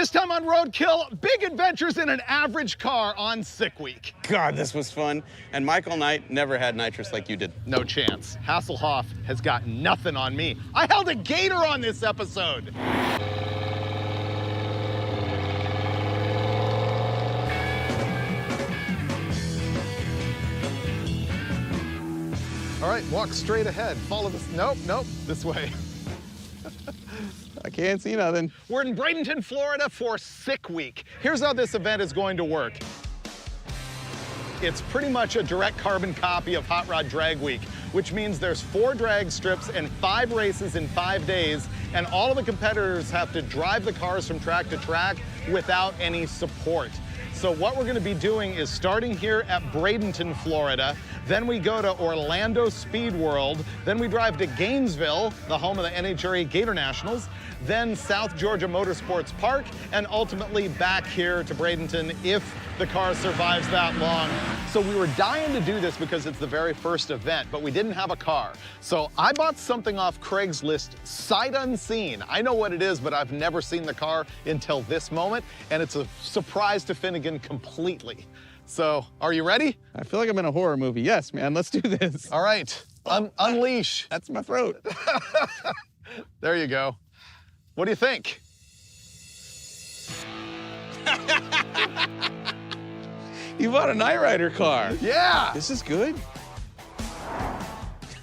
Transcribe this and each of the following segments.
This time on Roadkill, big adventures in an average car on sick week. God, this was fun. And Michael Knight never had nitrous like you did. No chance. Hasselhoff has got nothing on me. I held a gator on this episode. All right, walk straight ahead. Follow this. Nope, this way. I can't see nothing. We're in Bradenton, Florida for Sick Week. Here's how this event is going to work. It's pretty much a direct carbon copy of Hot Rod Drag Week, which means there's 4 drag strips and 5 races in 5 days, and all of the competitors have to drive the cars from track to track without any support. So what we're going to be doing is starting here at Bradenton, Florida, then we go to Orlando Speed World, then we drive to Gainesville, the home of the NHRA Gator Nationals, then South Georgia Motorsports Park, and ultimately back here to Bradenton if the car survives that long. So we were dying to do this because it's the very first event, but we didn't have a car. So I bought something off Craigslist, sight unseen. I know what it is, but I've never seen the car until this moment, and it's a surprise to Finnegan completely. So, are you ready? I feel like I'm in a horror movie. Yes, man, let's do this. All right, unleash. That's my throat. There you go. What do you think? You bought a Night Rider car. Yeah. This is good.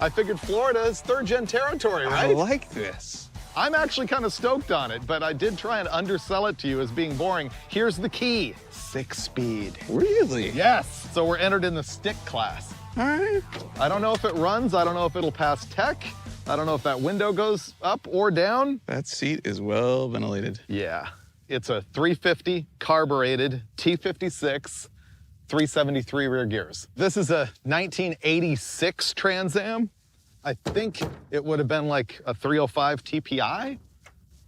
I figured Florida is 3rd gen territory, right? I like this. I'm actually kind of stoked on it, but I did try and undersell it to you as being boring. Here's the key, 6-speed. Really? Yes. So we're entered in the stick class. All right. I don't know if it runs. I don't know if it'll pass tech. I don't know if that window goes up or down. That seat is well ventilated. Yeah. It's a 350 carbureted T56, 373 rear gears. This is a 1986 Trans Am. I think it would have been like a 305 TPI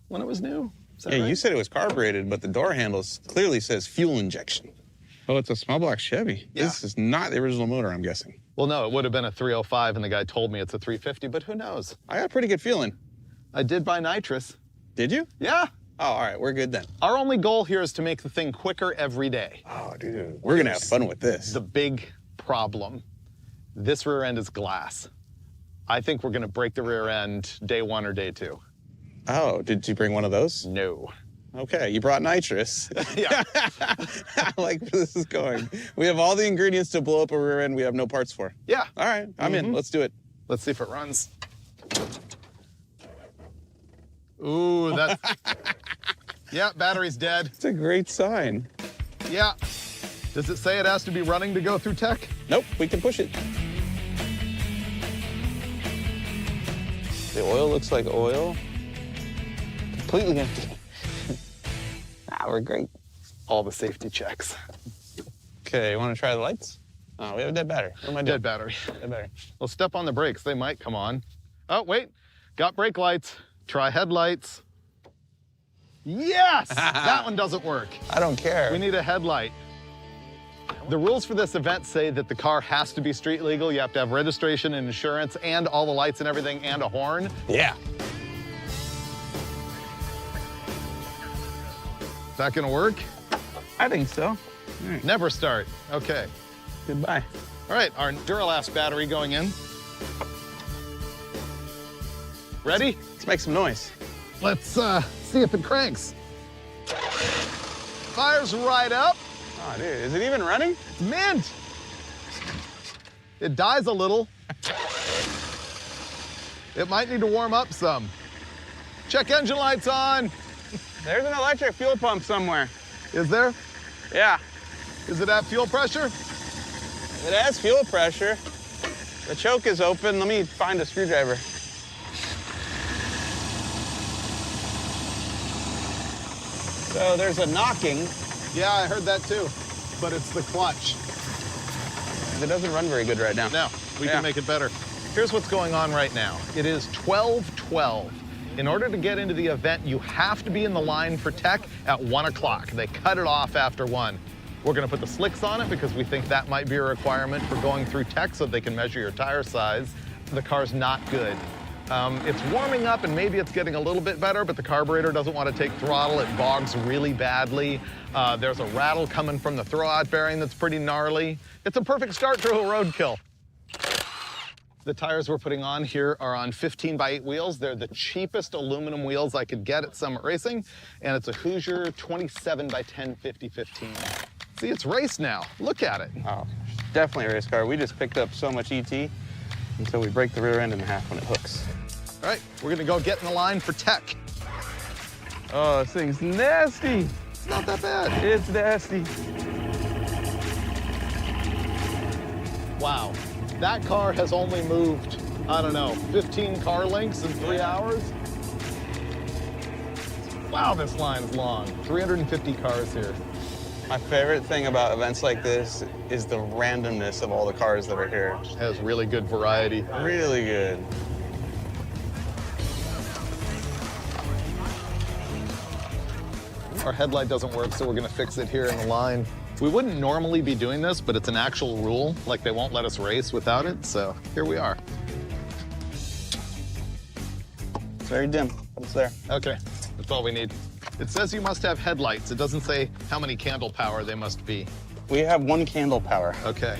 when it was new. Yeah, right? you said it was carbureted, but the door handles clearly says fuel injection. Oh, it's a small block Chevy. Yeah. This is not the original motor, I'm guessing. Well, no, it would have been a 305, and the guy told me it's a 350, but who knows? I got a pretty good feeling. I did buy nitrous. Did you? Yeah. Oh, all right, we're good then. Our only goal here is to make the thing quicker every day. Oh, dude, we're gonna have fun with this. The big problem, this rear end is glass. I think we're gonna break the rear end day 1 or day 2. Oh, did you bring one of those? No. Okay, you brought nitrous. Yeah. I like where this is going. We have all the ingredients to blow up a rear end we have no parts for. Yeah. All right, I'm in. Let's do it. Let's see if it runs. Ooh, that's... Yeah, battery's dead. It's a great sign. Yeah. Does it say it has to be running to go through tech? Nope, we can push it. The oil looks like oil. Completely empty. We're great. All the safety checks. Okay, you want to try the lights? Oh, we have a dead battery. What am I doing? Dead battery. Dead battery. Well, step on the brakes. They might come on. Oh, wait. Got brake lights. Try headlights. Yes! That one doesn't work. I don't care. We need a headlight. The rules for this event say that the car has to be street legal. You have to have registration and insurance and all the lights and everything and a horn. Yeah. Is that gonna work? I think so. All right. Never start. Okay. Goodbye. All right, our Duralast battery going in. Ready? Let's make some noise. Let's see if it cranks. Fires right up. Oh, dude, is it even running? Mint. It dies a little. It might need to warm up some. Check engine lights on. There's an electric fuel pump somewhere. Is there? Yeah. Is it at fuel pressure? It has fuel pressure. The choke is open. Let me find a screwdriver. So there's a knocking. Yeah, I heard that too. But it's the clutch. It doesn't run very good right now. No, we can make it better. Here's what's going on right now. It is 12:12. In order to get into the event, you have to be in the line for tech at 1 o'clock. They cut it off after 1. We're gonna put the slicks on it because we think that might be a requirement for going through tech so they can measure your tire size. The car's not good. It's warming up and maybe it's getting a little bit better, but the carburetor doesn't want to take throttle. It bogs really badly. There's a rattle coming from the throwout bearing that's pretty gnarly. It's a perfect start to a Roadkill. The tires we're putting on here are on 15x8 wheels. They're the cheapest aluminum wheels I could get at Summit Racing, and it's a Hoosier 27x10 50-15. See, it's race now. Look at it. Oh, definitely a race car. We just picked up so much ET until we break the rear end in half when it hooks. All right, we're gonna go get in the line for tech. Oh, this thing's nasty. It's not that bad. It's nasty. Wow, that car has only moved, I don't know, 15 car lengths in 3 hours? Wow, this line is long. 350 cars here. My favorite thing about events like this is the randomness of all the cars that are here. It has really good variety. Really good. Our headlight doesn't work, so we're gonna fix it here in the line. We wouldn't normally be doing this, but it's an actual rule. Like, they won't let us race without it, so here we are. It's very dim, but it's there. Okay, that's all we need. It says you must have headlights. It doesn't say how many candle power they must be. We have 1 candle power. Okay.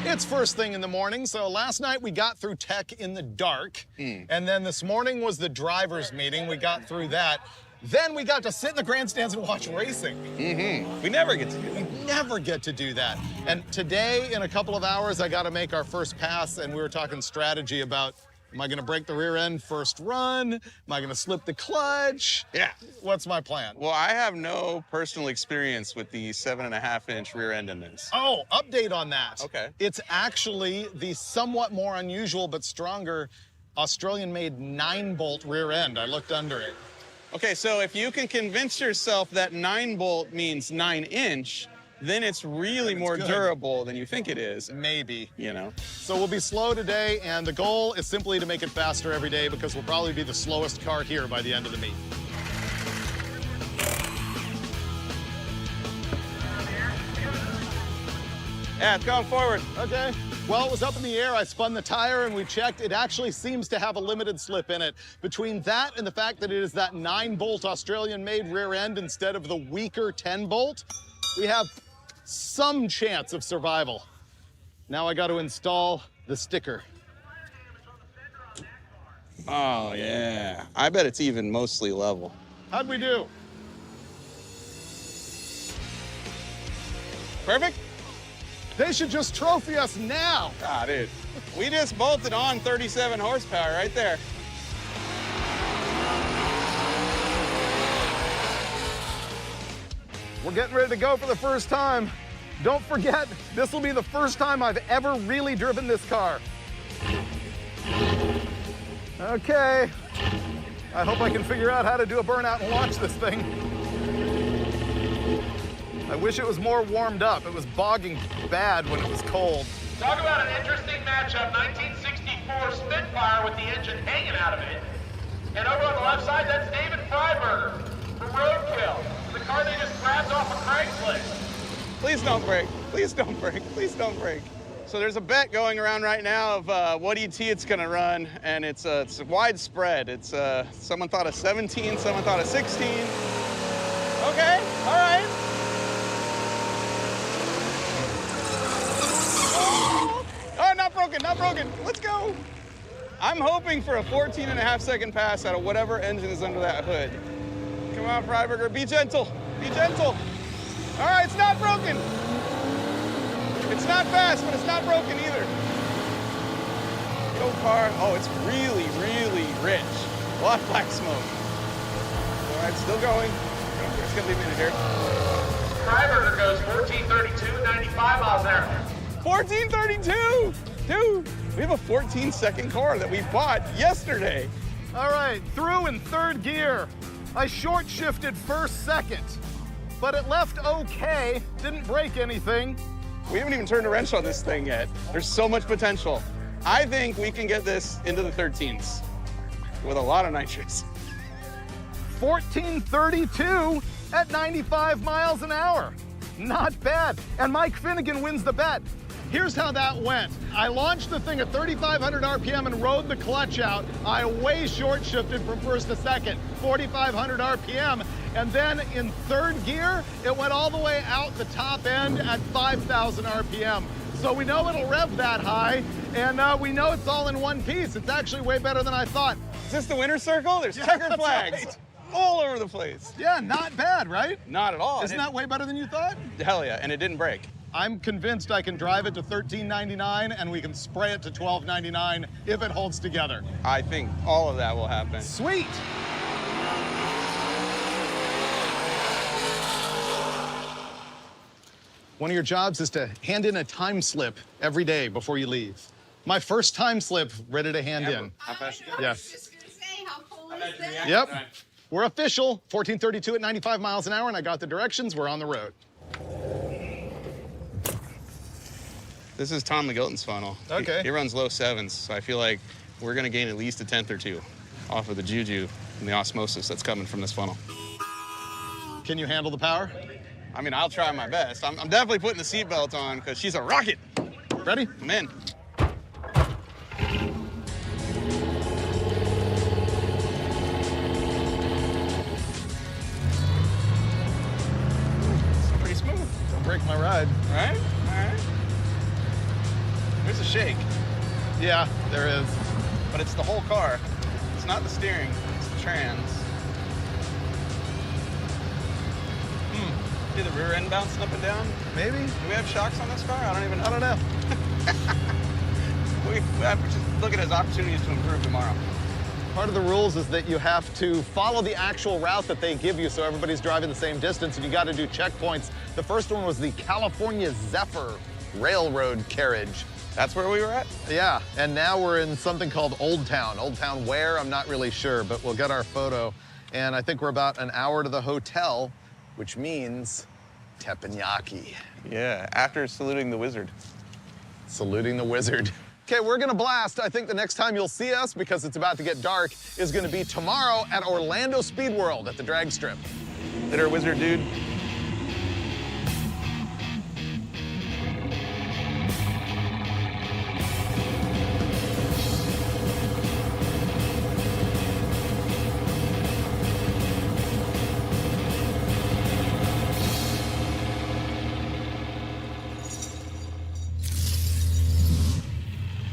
It's first thing in the morning, so last night we got through tech in the dark, and then this morning was the driver's meeting. We got through that. Then we got to sit in the grandstands and watch racing. We never get to do that. We never get to do that. And today, in a couple of hours, I got to make our first pass, and we were talking strategy about, am I going to break the rear end first run? Am I going to slip the clutch? Yeah. What's my plan? Well, I have no personal experience with the 7.5-inch rear end in this. Oh, update on that. Okay. It's actually the somewhat more unusual but stronger Australian-made 9-bolt rear end. I looked under it. Okay, so if you can convince yourself that 9-bolt means 9-inch, then it's really more durable than you think it is. Maybe. You know? So we'll be slow today, and the goal is simply to make it faster every day because we'll probably be the slowest car here by the end of the meet. Yeah, it's going forward. Okay. Well, it was up in the air. I spun the tire and we checked. It actually seems to have a limited slip in it. Between that and the fact that it is that 9-bolt Australian-made rear end instead of the weaker 10-bolt, we have some chance of survival. Now I got to install the sticker. Oh, yeah. I bet it's even mostly level. How'd we do? Perfect? They should just trophy us now. Ah, dude. We just bolted on 37 horsepower right there. We're getting ready to go for the first time. Don't forget, this will be the first time I've ever really driven this car. Okay. I hope I can figure out how to do a burnout and launch this thing. I wish it was more warmed up. It was bogging bad when it was cold. Talk about an interesting matchup. 1964 Spitfire with the engine hanging out of it. And over on the left side, that's David Freiburger from Roadkill. The car they just grabbed off of Craigslist. Please don't break. Please don't break. Please don't break. So there's a bet going around right now of what ET it's going to run, and it's widespread. It's someone thought of 17, someone thought of 16. Okay, all right. Oh, not broken, not broken. Let's go. I'm hoping for a 14.5-second pass out of whatever engine is under that hood. Come on, Freiburger, be gentle, be gentle. All right, it's not broken. It's not fast, but it's not broken either. Go car. Oh, it's really, really rich. A lot of black smoke. All right, still going. It's gonna be a minute here. Freiburger goes 1432, 95 miles an hour. 1432! Dude, we have a 14-second car that we bought yesterday. All right, through in third gear. I short shifted first, second, but it left okay, didn't break anything. We haven't even turned a wrench on this thing yet. There's so much potential. I think we can get this into the 13s with a lot of nitrous. 1432 at 95 miles an hour. Not bad. And Mike Finnegan wins the bet. Here's how that went. I launched the thing at 3,500 RPM and rode the clutch out. I way short shifted from first to second, 4,500 RPM. And then in third gear, it went all the way out the top end at 5,000 RPM. So we know it'll rev that high, and we know it's all in one piece. It's actually way better than I thought. Is this the winner's circle? There's checkered flags. Right. All over the place. Yeah, not bad, right? Not at all. Isn't that way better than you thought? Hell yeah, and it didn't break. I'm convinced I can drive it to $13.99 and we can spray it to $12.99 if it holds together. I think all of that will happen. Sweet. One of your jobs is to hand in a time slip every day before you leave. My first time slip, ready to hand in. How fast you I go? was just gonna say, how cool is that? Yep. We're official. 1432 at 95 miles an hour, and I got the directions. We're on the road. This is Tom McGilton's funnel. Okay. He runs low sevens, so I feel like we're gonna gain at least a tenth or two off of the juju and the osmosis that's coming from this funnel. Can you handle the power? I mean, I'll try my best. I'm definitely putting the seatbelt on because she's a rocket. Ready? I'm in. It's pretty smooth. Don't break my ride. All right? All right. There's a shake, Yeah, there is. but it's the whole car. It's not the steering, it's the trans. See the rear end bouncing up and down? Maybe? Do we have shocks on this car? I don't even know. I don't know. We have to just look at it as opportunities to improve tomorrow. Part of the rules is that you have to follow the actual route that they give you so everybody's driving the same distance, and you got to do checkpoints. The first one was the California Zephyr Railroad Carriage. That's where we were at? Yeah, and now we're in something called Old Town. Old Town where? I'm not really sure, but we'll get our photo. And I think we're about an hour to the hotel, which means teppanyaki. Yeah, after saluting the wizard. Saluting the wizard. Okay, we're gonna blast. I think the next time you'll see us, because it's about to get dark, is gonna be tomorrow at Orlando Speed World at the drag strip. Later, wizard dude.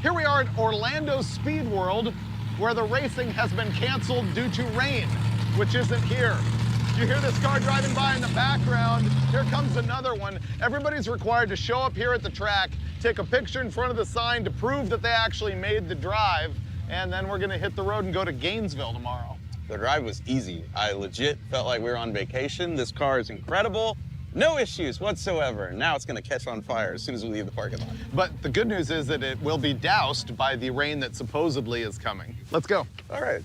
Here we are at Orlando Speed World, where the racing has been canceled due to rain, which isn't here. You hear this car driving by in the background. Here comes another one. Everybody's required to show up here at the track, take a picture in front of the sign to prove that they actually made the drive, and then we're gonna hit the road and go to Gainesville tomorrow. The drive was easy. I legit felt like we were on vacation. This car is incredible. No issues whatsoever. Now it's gonna catch on fire as soon as we leave the parking lot. But the good news is that it will be doused by the rain that supposedly is coming. Let's go. All right.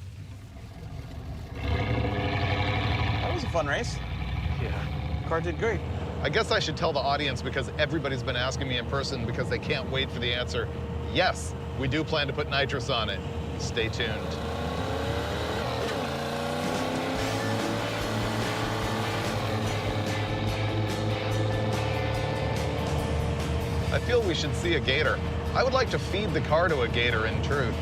That was a fun race. Yeah. Car did great. I guess I should tell the audience, because everybody's been asking me in person because they can't wait for the answer. Yes, we do plan to put nitrous on it. Stay tuned. I feel we should see a gator. I would like to feed the car to a gator, in truth.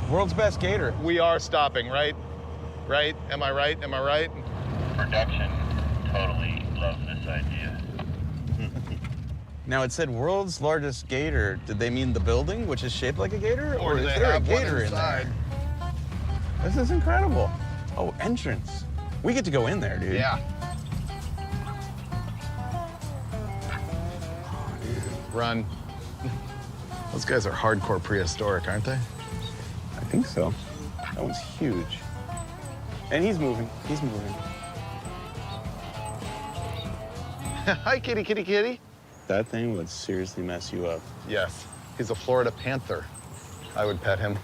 World's best gator. We are stopping, right? Right? Am I right? Am I right? Production totally loves this idea. Now it said world's largest gator. Did they mean the building, which is shaped like a gator? Or do is they there a have one gator in inside? there? This is incredible. Oh, entrance. We get to go in there, dude. Yeah. Run. Those guys are hardcore prehistoric, aren't they? I think so. That one's huge. And he's moving. He's moving. Hi, kitty, kitty, kitty. That thing would seriously mess you up. Yes, he's a Florida panther. I would pet him.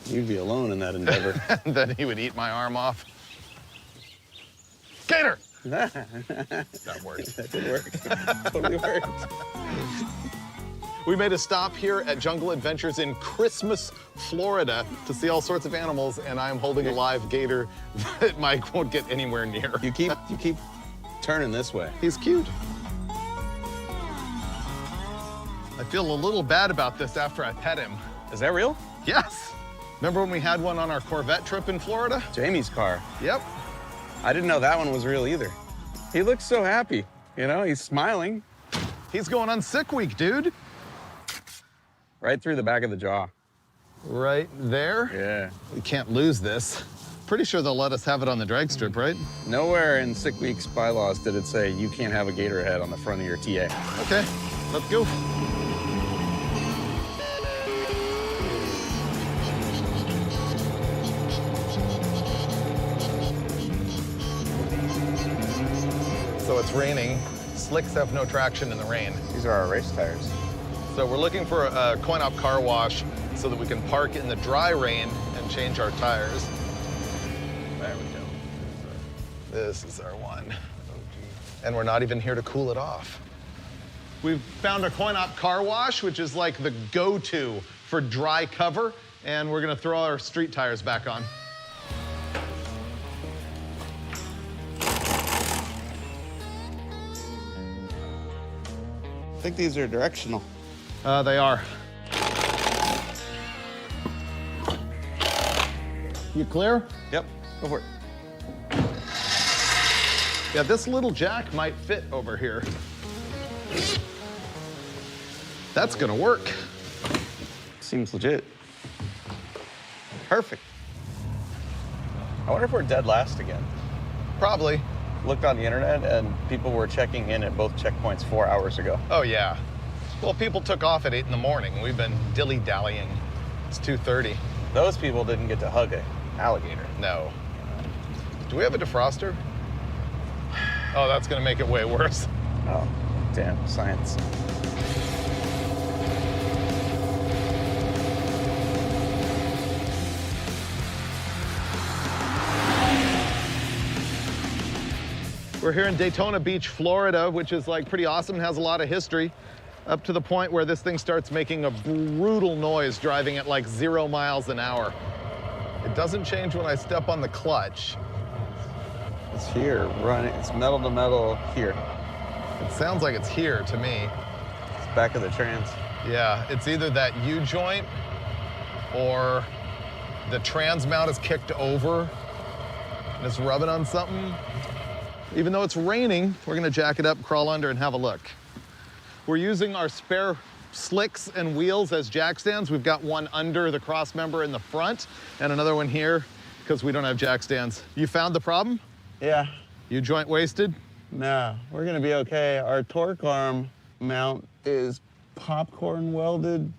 You'd be alone in that endeavor. Then he would eat my arm off. Gator! That worked. That did work. Totally worked. We made a stop here at Jungle Adventures in Christmas, Florida to see all sorts of animals, and I'm holding a live gator that Mike won't get anywhere near. You keep turning this way. He's cute. I feel a little bad about this after I pet him. Is that real? Yes. Remember when we had one on our Corvette trip in Florida? Jamie's car. Yep. I didn't know that one was real either. He looks so happy. You know, he's smiling. He's going on sick week, dude. Right through the back of the jaw. Right there? Yeah. We can't lose this. Pretty sure they'll let us have it on the drag strip, right? Nowhere in sick week's bylaws did it say you can't have a gator head on the front of your TA. Okay, let's go. So it's raining. Slicks have no traction in the rain. These are our race tires. So we're looking for a coin-op car wash so that we can park in the dry rain and change our tires. There we go. This is our one. And we're not even here to cool it off. We've found a coin-op car wash, which is like the go-to for dry cover, and we're gonna throw our street tires back on. I think these are directional. They are. You clear? Yep, go for it. Yeah, this little jack might fit over here. That's gonna work. Seems legit. Perfect. I wonder if we're dead last again. Probably. Looked on the internet and people were checking in at both checkpoints 4 hours ago. Oh, yeah. Well, people took off at 8 in the morning. We've been dilly-dallying. It's 2:30. Those people didn't get to hug an alligator. No. Do we have a defroster? Oh, that's gonna make it way worse. Oh, damn, science. We're here in Daytona Beach, Florida, which is like pretty awesome, has a lot of history, up to the point where this thing starts making a brutal noise driving at like 0 miles an hour. It doesn't change when I step on the clutch. It's here, running. It's metal to metal here. It sounds like it's here to me. It's back of the trans. Yeah, it's either that U-joint or the trans mount is kicked over and it's rubbing on something. Even though it's raining, we're gonna jack it up, crawl under, and have a look. We're using our spare slicks and wheels as jack stands. We've got one under the cross member in the front and another one here because we don't have jack stands. You found the problem? Yeah. U-joint wasted? No, we're gonna be okay. Our torque arm mount is popcorn welded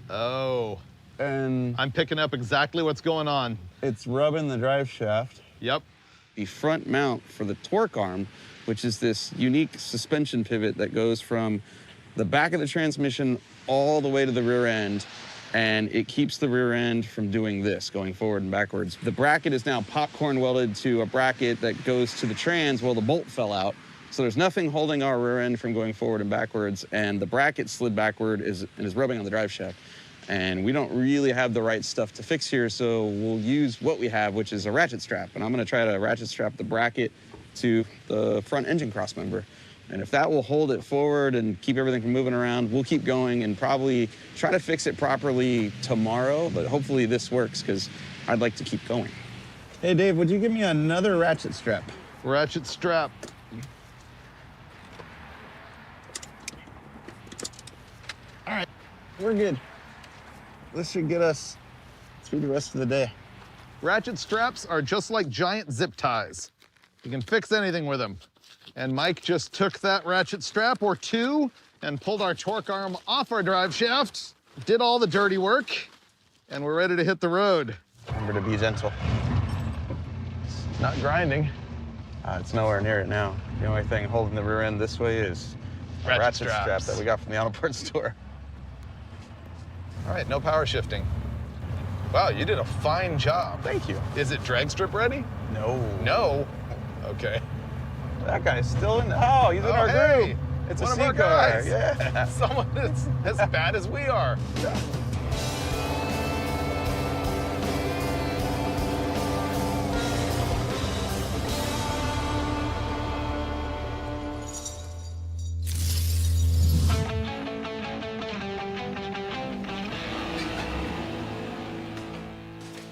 Oh, and I'm picking up exactly what's going on. it's rubbing the drive shaft. Yep. The front mount for the torque arm, which is this unique suspension pivot that goes from the back of the transmission all the way to the rear end, and it keeps the rear end from doing this, going forward and backwards. The bracket is now popcorn welded to a bracket that goes to the trans. Well, the bolt fell out, so there's nothing holding our rear end from going forward and backwards, and the bracket slid backward and is rubbing on the drive shaft. And we don't really have the right stuff to fix here, so we'll use what we have, which is a ratchet strap. And I'm gonna try to ratchet strap the bracket to the front engine cross member. And if that will hold it forward and keep everything from moving around, we'll keep going and probably try to fix it properly tomorrow, but hopefully this works, because I'd like to keep going. Hey, Dave, would you give me another ratchet strap? Ratchet strap. All right, we're good. This should get us through the rest of the day. Ratchet straps are just like giant zip ties. You can fix anything with them. And Mike just took that ratchet strap or two and pulled our torque arm off our drive shaft, did all the dirty work, and we're ready to hit the road. Remember to be gentle. Not grinding. It's nowhere near it now. The only thing holding the rear end this way is a ratchet strap straps. that we got from the auto parts store. All right, no power shifting. Wow, you did a fine job. Thank you. Is it drag strip ready? No. No? Okay. That guy's still in. Oh, he's in our group. It's one a of our C car. guys. Yeah. Someone that's as bad as we are.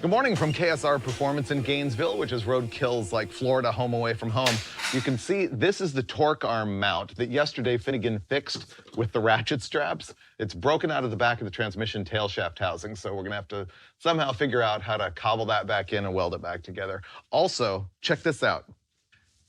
Good morning from KSR Performance in Gainesville, which is Roadkill's like Florida home away from home. You can see this is the torque arm mount that yesterday Finnegan fixed with the ratchet straps. It's broken out of the back of the transmission tail shaft housing, so we're gonna have to somehow figure out how to cobble that back in and weld it back together. Also, check this out.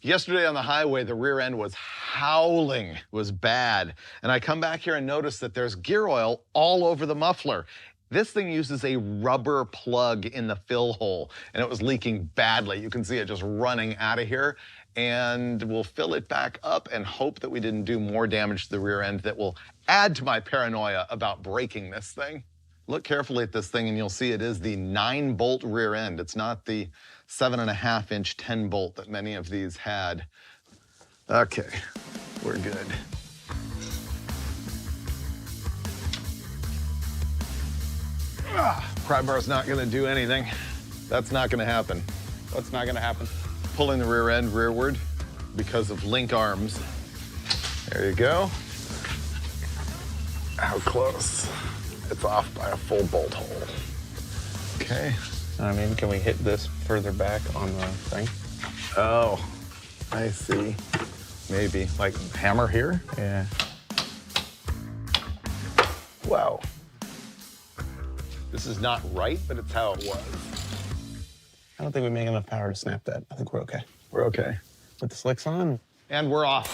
Yesterday on the highway, the rear end was howling. It was bad. And I come back here and notice that there's gear oil all over the muffler. This thing uses a rubber plug in the fill hole, and it was leaking badly. You can see it just running out of here, and we'll fill it back up and hope that we didn't do more damage to the rear end that will add to my paranoia about breaking this thing. Look carefully at this thing, and you'll see it is the 9-bolt rear end. It's not the 7.5-inch 10-bolt that many of these had. Okay, we're good. Pry bar's not gonna do anything. That's not gonna happen. What's not gonna happen? Pulling the rear end rearward because of link arms. There you go. How close? It's off by a full bolt hole. Okay. Maybe can we hit this further back on the thing? Oh, I see. Maybe, like hammer here? Yeah. Wow. This is not right, but it's how it was. I don't think we make enough power to snap that. I think we're okay. We're okay. Put the slicks on. And we're off.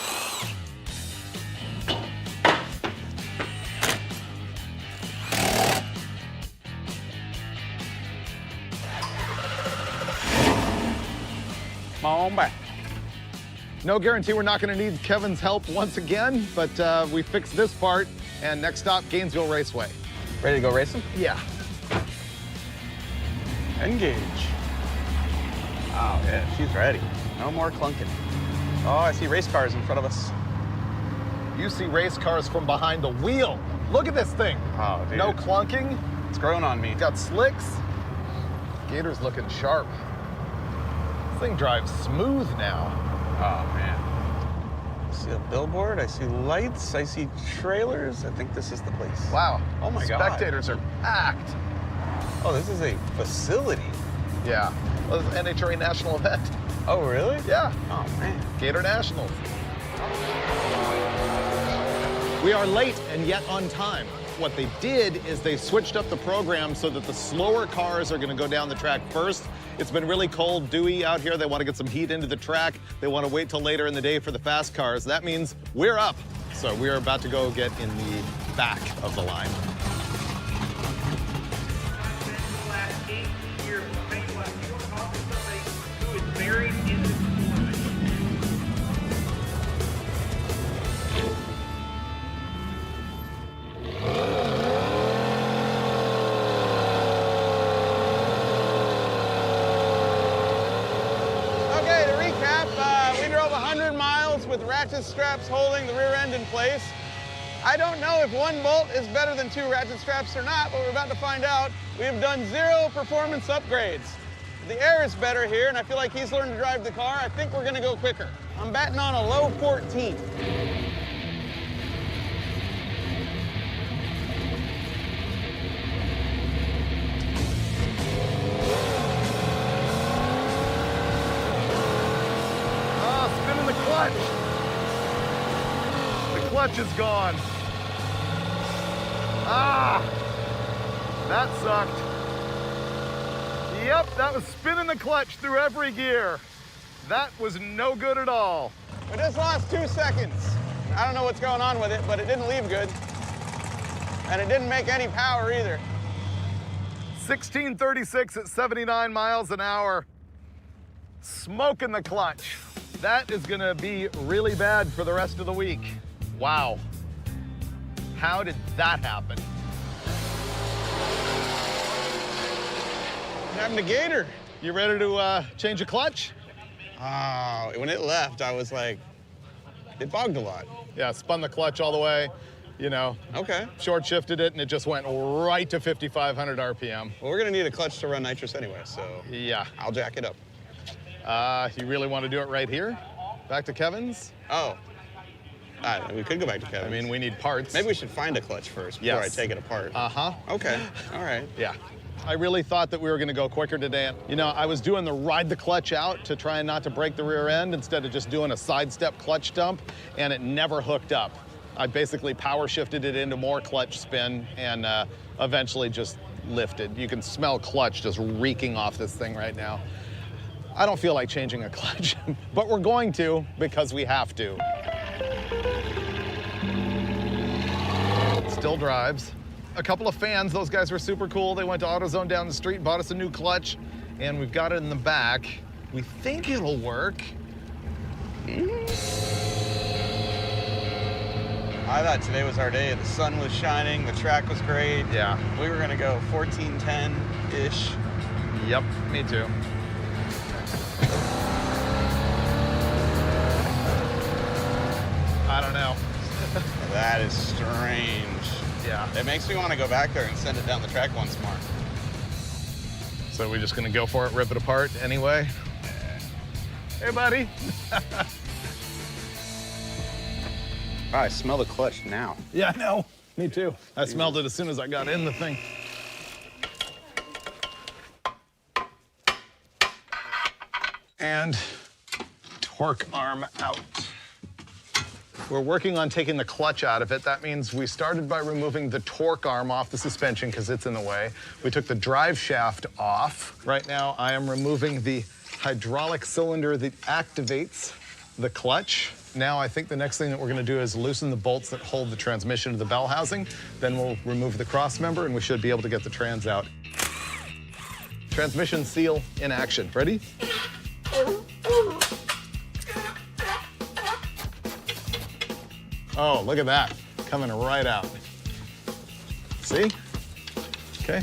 Come on back. No guarantee we're not gonna need Kevin's help once again, but we fixed this part, and next stop, Gainesville Raceway. Ready to go racing? Yeah. Engage. Oh, yeah, she's ready. No more clunking. Oh, I see race cars in front of us. You see race cars from behind the wheel. Look at this thing. Oh, dude. No clunking. It's growing on me. Got slicks. Gator's looking sharp. This thing drives smooth now. Oh, man. I see a billboard. I see lights. I see trailers. I think this is the place. Wow. Oh, my God. Spectators are packed. Oh, this is a facility. Yeah. Well, it's an NHRA national event. Oh, really? Yeah. Oh, man. Gator Nationals. We are late and yet on time. What they did is they switched up the program so that the slower cars are gonna go down the track first. It's been really cold, dewy out here. They want to get some heat into the track. They want to wait till later in the day for the fast cars. That means we're up. So we're about to go get in the back of the line. The last 8 years, I'll tell you what, you don't talk to somebody who is buried in the performance. Okay, to recap, we drove 100 miles with ratchet straps holding the rear end in place. I don't know if 1 bolt is better than 2 ratchet straps or not, but we're about to find out. We have done 0 performance upgrades. The air is better here, and I feel like he's learned to drive the car. I think we're gonna go quicker. I'm batting on a low 14. Oh, spinning the clutch. The clutch is gone. Ah, that sucked. Yep, that was spinning the clutch through every gear. That was no good at all. We just lost 2 seconds. I don't know what's going on with it, but it didn't leave good. And it didn't make any power either. 1636 at 79 miles an hour. Smoking the clutch. That is gonna be really bad for the rest of the week. Wow. How did that happen? What happened to Gator? You ready to change a clutch? Oh, when it left, I was like, it bogged a lot. Yeah, spun the clutch all the way, you know. Okay. Short shifted it, and it just went right to 5,500 RPM. Well, we're gonna need a clutch to run nitrous anyway, so Yeah. I'll jack it up. You really want to do it right here? Back to Kevin's? Oh. We could go back to Kevin's. I mean, we need parts. Maybe we should find a clutch first before I take it apart. Uh-huh. Okay, all right. Yeah. I really thought that we were going to go quicker today. You know, I was doing the ride the clutch out to try and not to break the rear end instead of just doing a sidestep clutch dump, and it never hooked up. I basically power shifted it into more clutch spin and eventually just lifted. You can smell clutch just reeking off this thing right now. I don't feel like changing a clutch, but we're going to because we have to. Still drives. A couple of fans, those guys were super cool. They went to AutoZone down the street, bought us a new clutch, and we've got it in the back. We think it'll work. I thought today was our day. The sun was shining, the track was great. Yeah. We were gonna go 1410-ish. Yep, me too. I don't know. That is strange. Yeah. It makes me want to go back there and send it down the track once more. So we're just gonna go for it, rip it apart anyway? Hey, buddy. Oh, I smell the clutch now. Yeah, I know. Me too. I smelled it as soon as I got in the thing. And torque arm out. We're working on taking the clutch out of it. That means we started by removing the torque arm off the suspension because it's in the way. We took the drive shaft off. Right now, I am removing the hydraulic cylinder that activates the clutch. Now, I think the next thing that we're gonna do is loosen the bolts that hold the transmission to the bell housing. Then we'll remove the cross member and we should be able to get the trans out. Transmission seal in action. Ready? Oh, look at that. Coming right out. See? Okay.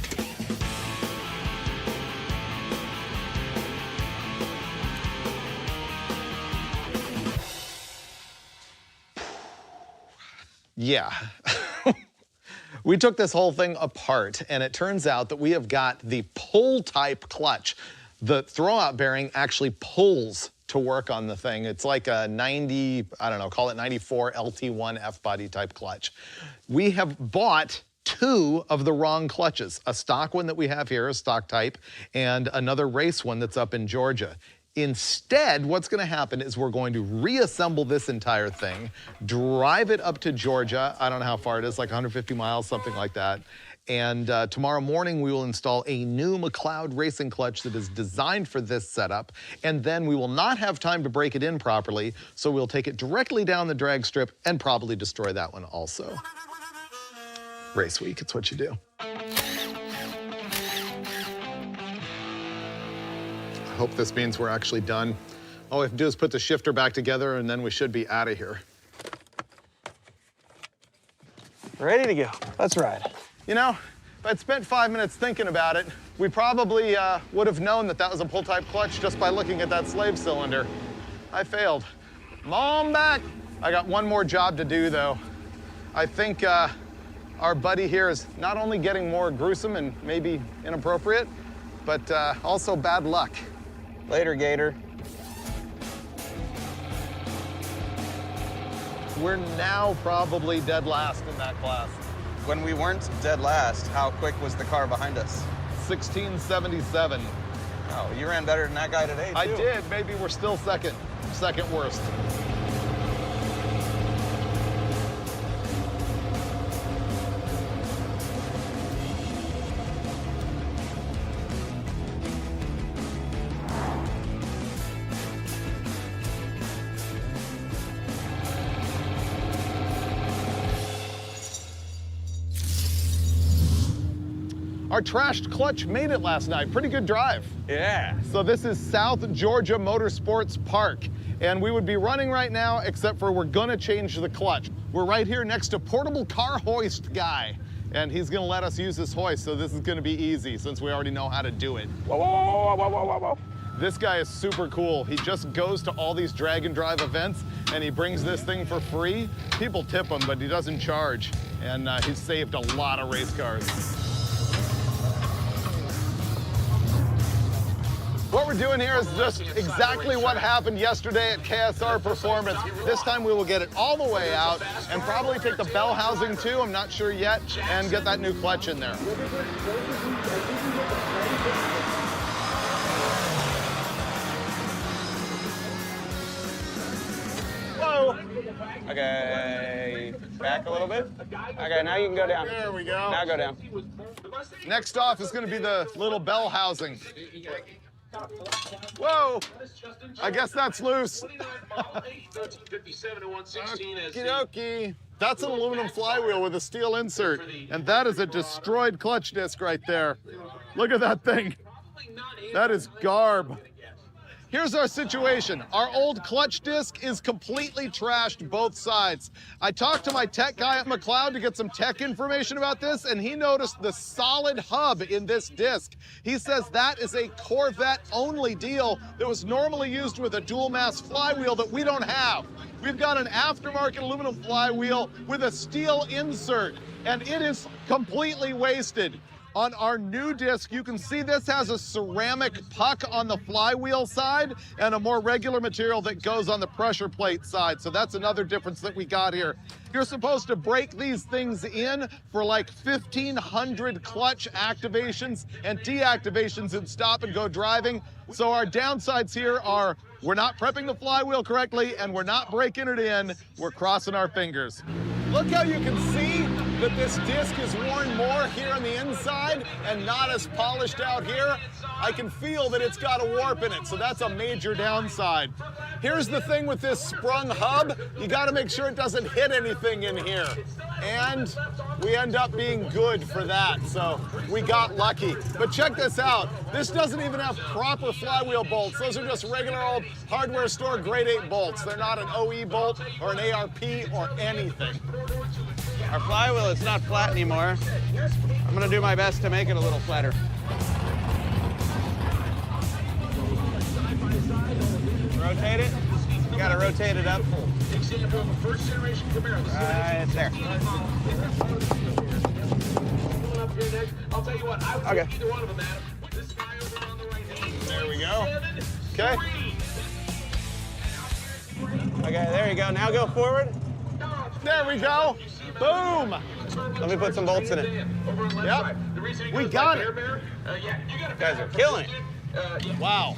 Yeah. We took this whole thing apart, and it turns out that we have got the pull type clutch. The throwout bearing actually pulls to work on the thing. It's like a 90, I don't know, call it 94 LT1 F-body type clutch. We have bought two of the wrong clutches, a stock one that we have here, a stock type, and another race one that's up in Georgia. Instead, what's gonna happen is we're going to reassemble this entire thing, drive it up to Georgia. I don't know how far it is, like 150 miles, something like that. And tomorrow morning, we will install a new McLeod racing clutch that is designed for this setup. And then we will not have time to break it in properly, so we'll take it directly down the drag strip and probably destroy that one also. Race week, it's what you do. I hope this means we're actually done. All we have to do is put the shifter back together and then we should be out of here. Ready to go. Let's ride. You know, if I'd spent 5 minutes thinking about it, we probably would have known that that was a pull-type clutch just by looking at that slave cylinder. I failed. Mom back. I got one more job to do, though. I think our buddy here is not only getting more gruesome and maybe inappropriate, but also bad luck. Later, Gator. We're now probably dead last in that class. When we weren't dead last, how quick was the car behind us? 1677. Oh, you ran better than that guy today, too. I did. Maybe we're still second worst. Our trashed clutch made it last night. Pretty good drive. Yeah. So this is South Georgia Motorsports Park. And we would be running right now, except for we're gonna change the clutch. We're right here next to Portable Car Hoist Guy. And he's gonna let us use this hoist, so this is gonna be easy since we already know how to do it. Whoa, whoa, whoa, whoa, whoa, whoa, whoa. This guy is super cool. He just goes to all these drag and drive events and he brings this thing for free. People tip him, but he doesn't charge. And he's saved a lot of race cars. What we're doing here is just exactly what happened yesterday at KSR Performance. This time we will get it all the way out and probably take the bell housing too, I'm not sure yet, and get that new clutch in there. Whoa. Okay, back a little bit. Okay, now you can go down. There we go. Now go down. Next off is going to be the little bell housing. Whoa! I guess that's loose. Okie dokie. That's an aluminum flywheel with a steel insert, and that is a destroyed clutch disc right there. Look at that thing. That is garb. Here's our situation. Our old clutch disc is completely trashed both sides. I talked to my tech guy at McLeod to get some tech information about this, and he noticed the solid hub in this disc. He says that is a Corvette-only deal that was normally used with a dual-mass flywheel that we don't have. We've got an aftermarket aluminum flywheel with a steel insert, and it is completely wasted. On our new disc, you can see this has a ceramic puck on the flywheel side and a more regular material that goes on the pressure plate side. So that's another difference that we got here. You're supposed to break these things in for like 1,500 clutch activations and deactivations in stop and go driving. So our downsides here are we're not prepping the flywheel correctly and we're not breaking it in. We're crossing our fingers. Look how you can see that this disc is worn more here on the inside and not as polished out here. I can feel that it's got a warp in it, so that's a major downside. Here's the thing with this sprung hub. You gotta make sure it doesn't hit anything in here. And we end up being good for that, so we got lucky. But check this out. This doesn't even have proper flywheel bolts. Those are just regular old hardware store grade 8 bolts. They're not an OE bolt or an ARP or anything. Our flywheel is not flat anymore. I'm gonna do my best to make it a little flatter. Rotate it. You gotta rotate it up. Right there. Okay. There we go. Okay. Okay, there you go. Now go forward. There we go. Boom. Let me put some bolts in it. Yep. We got it. You guys are killing it. Wow.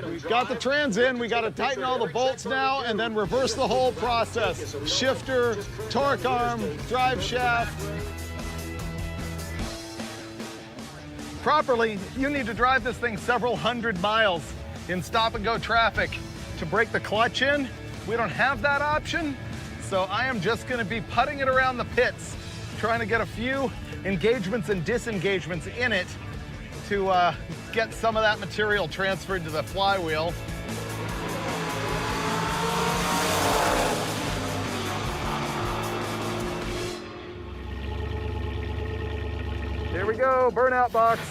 We've got the trans in. We got to tighten all the bolts now and then reverse the whole process. Shifter, torque arm, drive shaft. Properly, you need to drive this thing several hundred miles in stop and go traffic to break the clutch in. We don't have that option, so I am just going to be putting it around the pits, trying to get a few engagements and disengagements in it to get some of that material transferred to the flywheel. Here we go, burnout box.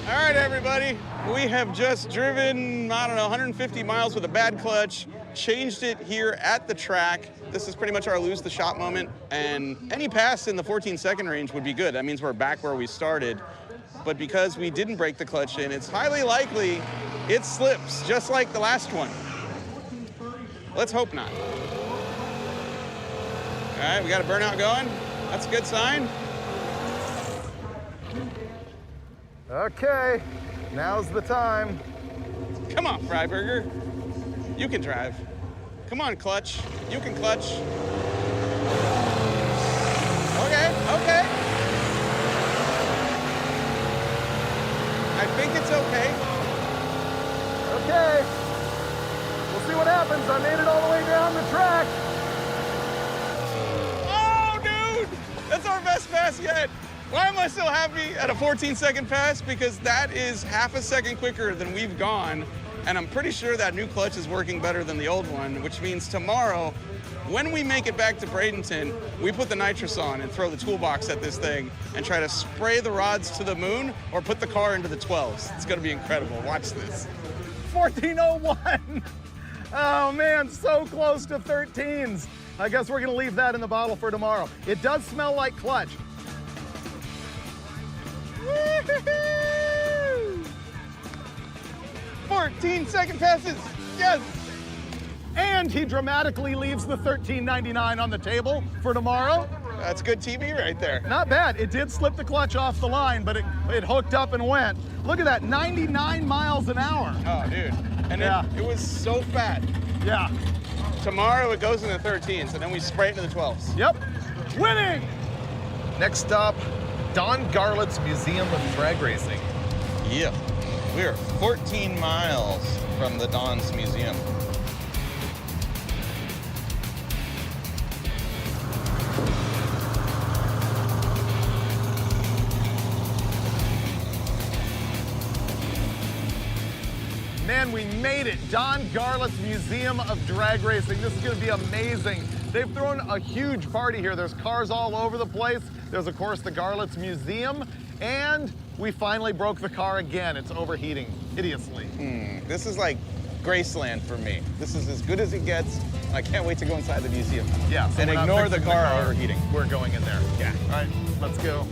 All right, everybody. We have just driven, I don't know, 150 miles with a bad clutch, changed it here at the track. This is pretty much our lose the shop moment, and any pass in the 14-second range would be good. That means we're back where we started. But because we didn't break the clutch in, it's highly likely it slips, just like the last one. Let's hope not. All right, we got a burnout going. That's a good sign. Okay, now's the time. Come on, Freiburger. You can drive. Come on, clutch. You can clutch. Okay, okay. I think it's okay. Okay, we'll see what happens. I made it all the way down the track. Oh, dude! That's our best pass yet. Why am I so happy at a 14-second pass? Because that is half a second quicker than we've gone, and I'm pretty sure that new clutch is working better than the old one, which means tomorrow, when we make it back to Bradenton, we put the nitrous on and throw the toolbox at this thing and try to spray the rods to the moon or put the car into the 12s. It's gonna be incredible. Watch this. 14:01. Oh man, so close to 13s. I guess we're gonna leave that in the bottle for tomorrow. It does smell like clutch. 14-second passes, yes! And he dramatically leaves the $13.99 on the table for tomorrow. That's good TV right there. Not bad. It did slip the clutch off the line, but it hooked up and went. Look at that, 99 miles an hour. Oh, dude. And Yeah. it was so fat. Yeah. Tomorrow it goes in the 13s, and then we spray it into the 12s. Yep. Winning! Next up, Don Garlett's Museum of Drag Racing. Yeah, we're 14 miles from the Don's Museum. Man, we made it. Don Garlett's Museum of Drag Racing. This is gonna be amazing. They've thrown a huge party here. There's cars all over the place. There's, of course, the Garlett's Museum. And we finally broke the car again. It's overheating hideously. This is like Graceland for me. This is as good as it gets. I can't wait to go inside the museum. Yeah, so and we're not ignore the fixing car overheating. We're going in there. Yeah. All right, let's go.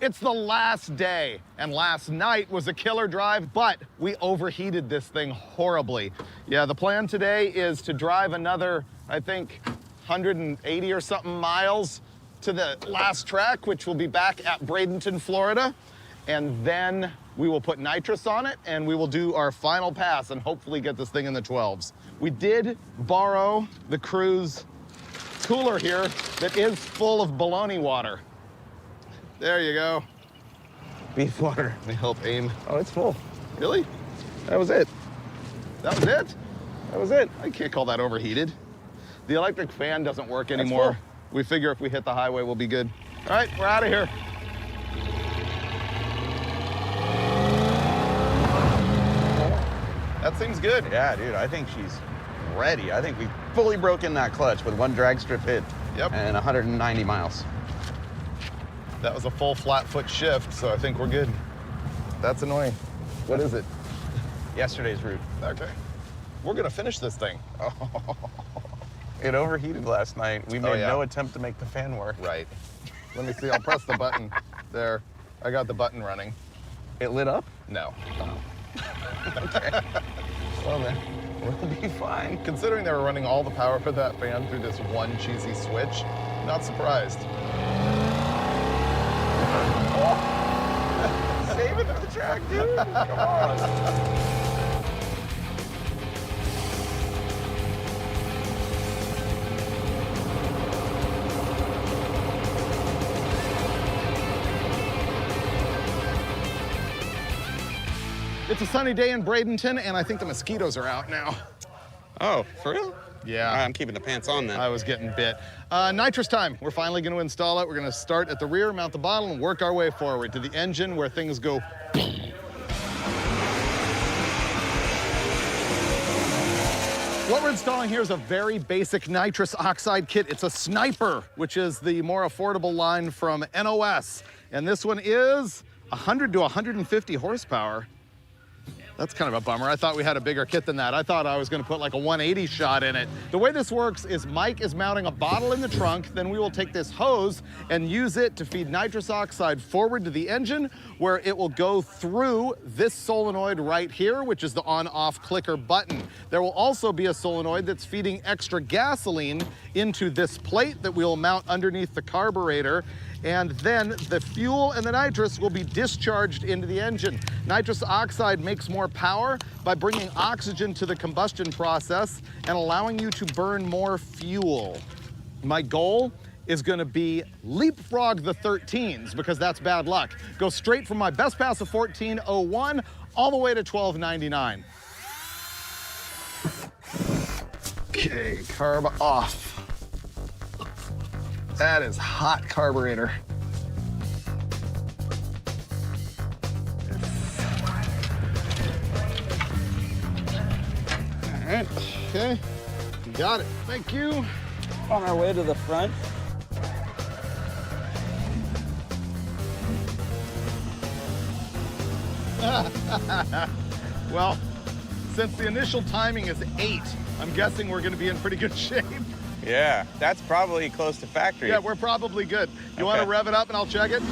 It's the last day, and last night was a killer drive, but we overheated this thing horribly. Yeah, the plan today is to drive another, I think, 180 or something miles to the last track, which will be back at Bradenton, Florida. And then we will put nitrous on it, and we will do our final pass and hopefully get this thing in the 12s. We did borrow the crew's cooler here that is full of baloney water. There you go. Beef water. Let me help aim. Oh, it's full. Really? That was it. That was it? That was it. I can't call that overheated. The electric fan doesn't work anymore. We figure if we hit the highway, we'll be good. All right, we're out of here. That seems good. Yeah, dude, I think she's ready. I think we fully broke in that clutch with one drag strip hit. Yep. And 190 miles. That was a full flat foot shift, so I think we're good. That's annoying. What is it? Yesterday's route. Okay. We're gonna finish this thing. It overheated last night. We made yeah. no attempt to make the fan work. Right. Let me see, I'll press the button. There, I got the button running. It lit up? No. Okay. Well then, we'll be fine. Considering they were running all the power for that fan through this one cheesy switch, not surprised. Save it for the track, dude. Come on. It's a sunny day in Bradenton, and I think the mosquitoes are out now. Oh, for real? Yeah. I'm keeping the pants on then. I was getting bit. Nitrous time. We're finally going to install it. We're going to start at the rear, mount the bottle, and work our way forward to the engine where things go. What we're installing here is a very basic nitrous oxide kit. It's a Sniper, which is the more affordable line from NOS. And this one is 100 to 150 horsepower. That's kind of a bummer. I thought we had a bigger kit than that. I thought I was gonna put like a 180 shot in it. The way this works is Mike is mounting a bottle in the trunk, then we will take this hose and use it to feed nitrous oxide forward to the engine, where it will go through this solenoid right here, which is the on-off clicker button. There will also be a solenoid that's feeding extra gasoline into this plate that we'll mount underneath the carburetor. and then the fuel and the nitrous will be discharged into the engine. Nitrous oxide makes more power by bringing oxygen to the combustion process and allowing you to burn more fuel. My goal is gonna be leapfrog the 13s because that's bad luck. Go straight from my best pass of 14.01 all the way to 12.99. Okay, carb off. That is hot carburetor. All right, okay, got it, thank you. On our way to the front. Well, since the initial timing is 8, I'm guessing we're gonna be in pretty good shape. Yeah, that's probably close to factory. Yeah, we're probably good. You wanna rev it up and I'll check it?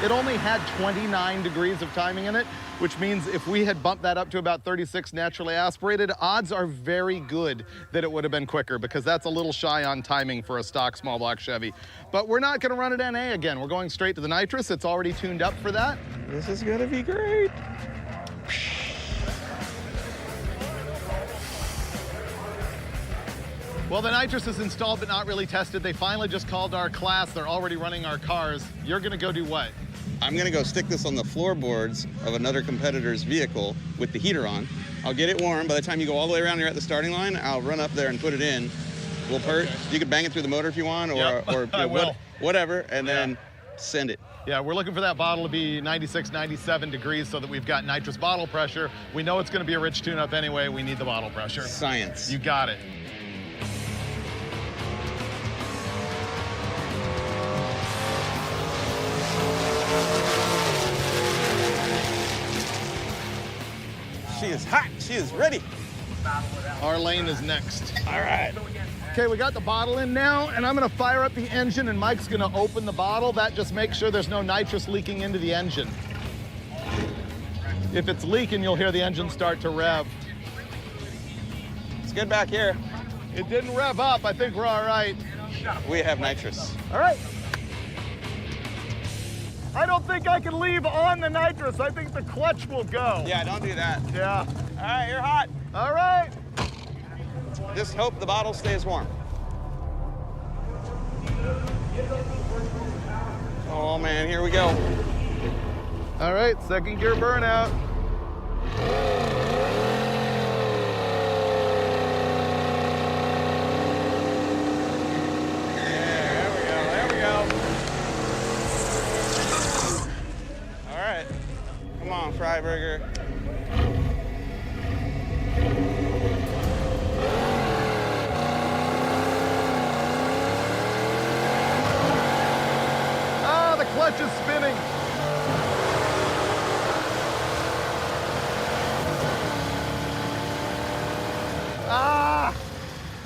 It only had 29 degrees of timing in it, which means if we had bumped that up to about 36 naturally aspirated, odds are very good that it would have been quicker because that's a little shy on timing for a stock small block Chevy. But we're not gonna run it NA again. We're going straight to the nitrous. It's already tuned up for that. This is gonna be great. Well, the nitrous is installed but not really tested. They finally just called our class. They're already running our cars. You're gonna go do what? I'm gonna go stick this on the floorboards of another competitor's vehicle with the heater on. I'll get it warm. By the time you go all the way around here at the starting line, I'll run up there and put it in. We'll You could bang it through the motor if you want, or, Yep. or I will. whatever, and then send it. Yeah, we're looking for that bottle to be 96, 97 degrees so that we've got nitrous bottle pressure. We know it's gonna be a rich tune-up anyway. We need the bottle pressure. Science. You got it. She is hot. She is ready. Our lane is next. All right. Okay, we got the bottle in now, and I'm gonna fire up the engine, and Mike's gonna open the bottle. That just makes sure there's no nitrous leaking into the engine. If it's leaking, you'll hear the engine start to rev. It's good back here. It didn't rev up. I think we're all right. We have nitrous. All right. I don't think I can leave on the nitrous. I think the clutch will go. Yeah, don't do that. Yeah. All right, you're hot. All right. Just hope the bottle stays warm. Oh man, here we go. All right, second gear burnout. There we go. All right, come on, Freiburger. The clutch is spinning.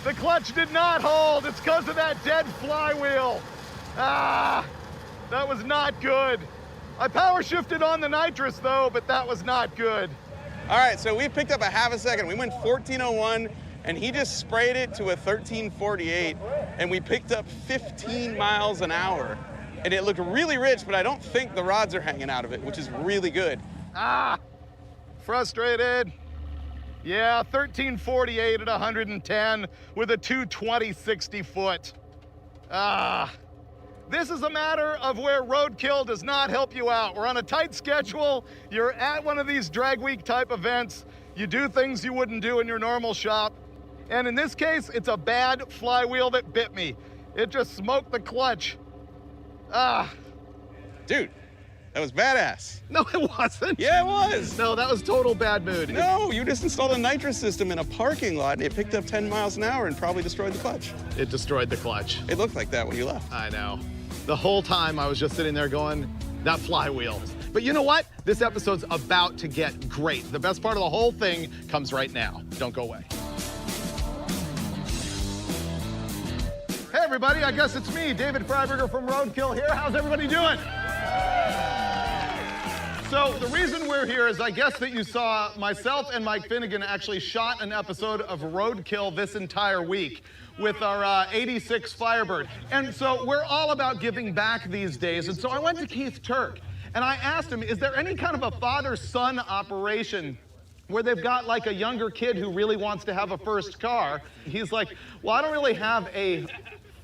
The clutch did not hold. It's because of that dead flywheel. That was not good. I power shifted on the nitrous though, but that was not good. All right, so we picked up a half a second. We went 14.01, and he just sprayed it to a 13.48, and we picked up 15 miles an hour. And it looked really rich, but I don't think the rods are hanging out of it, which is really good. Frustrated. Yeah, 13.48 at 110 with a 220 60 foot. This is a matter of where Roadkill does not help you out. We're on a tight schedule. You're at one of these drag week type events. You do things you wouldn't do in your normal shop. And in this case, it's a bad flywheel that bit me. It just smoked the clutch. Dude, that was badass. No, it wasn't. Yeah, it was. No, that was total bad mood. No, you just installed a nitrous system in a parking lot, and it picked up 10 miles an hour and probably destroyed the clutch. It destroyed the clutch. It looked like that when you left. I know. The whole time I was just sitting there going, that flywheel. But you know what? This episode's about to get great. The best part of the whole thing comes right now. Don't go away. Hey everybody, I guess it's me, David Freiburger from Roadkill here. How's everybody doing? So the reason we're here is I guess that you saw myself and Mike Finnegan actually shot an episode of Roadkill this entire week with our 86 Firebird. And so we're all about giving back these days. And so I went to Keith Turk and I asked him, is there any kind of a father-son operation where they've got like a younger kid who really wants to have a first car? He's like, well, I don't really have a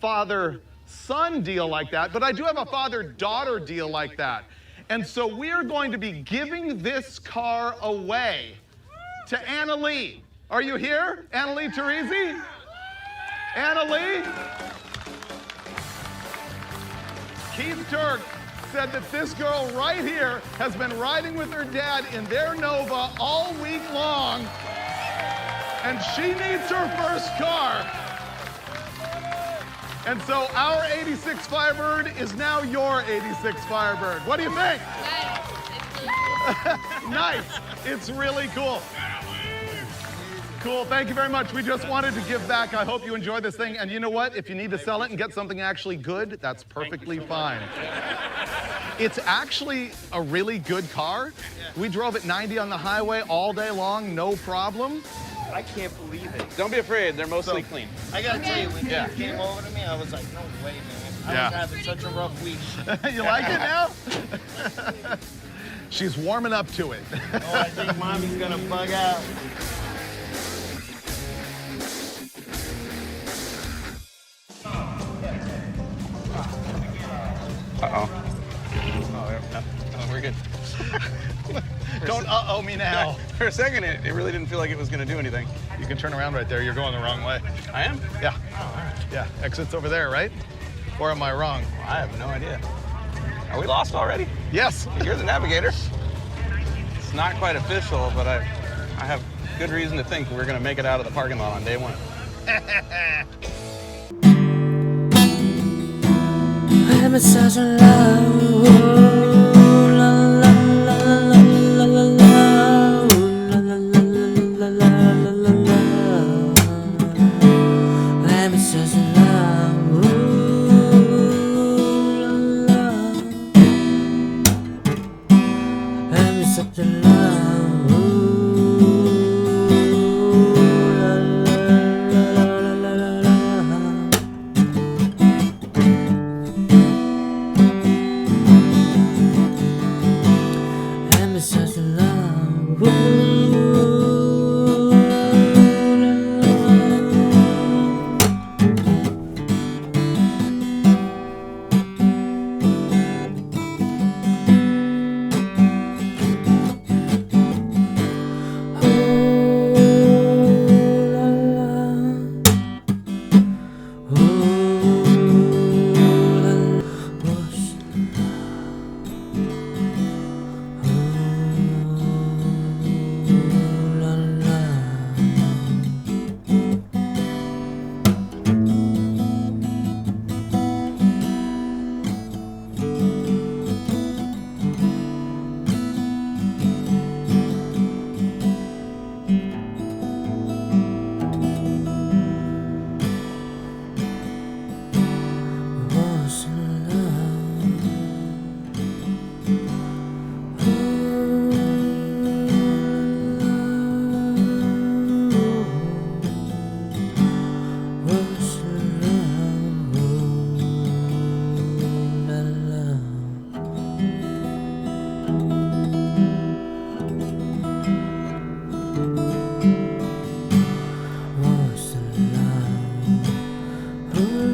father-son deal like that, but I do have a father-daughter deal like that. And so we're going to be giving this car away to Anna Lee. Are you here? Anna Lee Teresi? Anna Lee? Keith Turk said that this girl right here has been riding with her dad in their Nova all week long, and she needs her first car. And so our 86 Firebird is now your 86 Firebird. What do you think? Nice. Nice. It's really cool. Cool. Thank you very much. We just wanted to give back. I hope you enjoy this thing. And you know what? If you need to sell it and get something actually good, that's perfectly fine. It's actually a really good car. We drove at 90 on the highway all day long, no problem. I can't believe it. Don't be afraid, they're mostly clean. I gotta tell you, when Yeah. you came over to me, I was like, no way, man. I Yeah. was having such a rough week. You like it now? She's warming up to it. Oh, I think mommy's gonna bug out. Uh-oh. Oh, we're good. Don't uh-oh me now. For a second, it really didn't feel like it was going to do anything. You can turn around right there. You're going the wrong way. I am? Yeah. Yeah, exit's over there, right? Or am I wrong? I have no idea. Are we lost already? Yes. You're the navigator. It's not quite official, but I have good reason to think we're going to make it out of the parking lot on day one. I'm such in love.